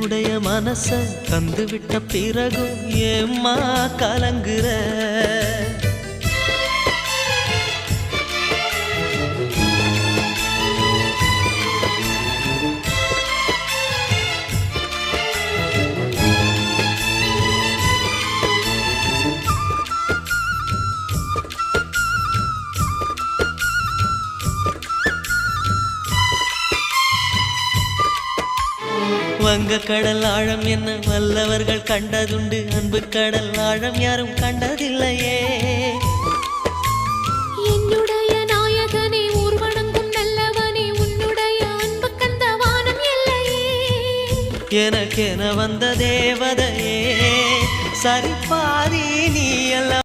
என்னுடைய மனச தந்துவிட்ட பிறகும் ஏம்மா கலங்குற? வங்க கடல் ஆழம் என்ன வல்லவர்கள் கண்டதுண்டு, அன்பு கடல் ஆழம் யாரும் கண்டதில்லையே. என்னுடைய நாயகனே ஊர்வணங்கும் நல்லவனே, உன்னுடைய அன்பு கந்த வானம் எல்லையே. எனக்கென வந்த தேவதையே சரிபாரி நீ அல்ல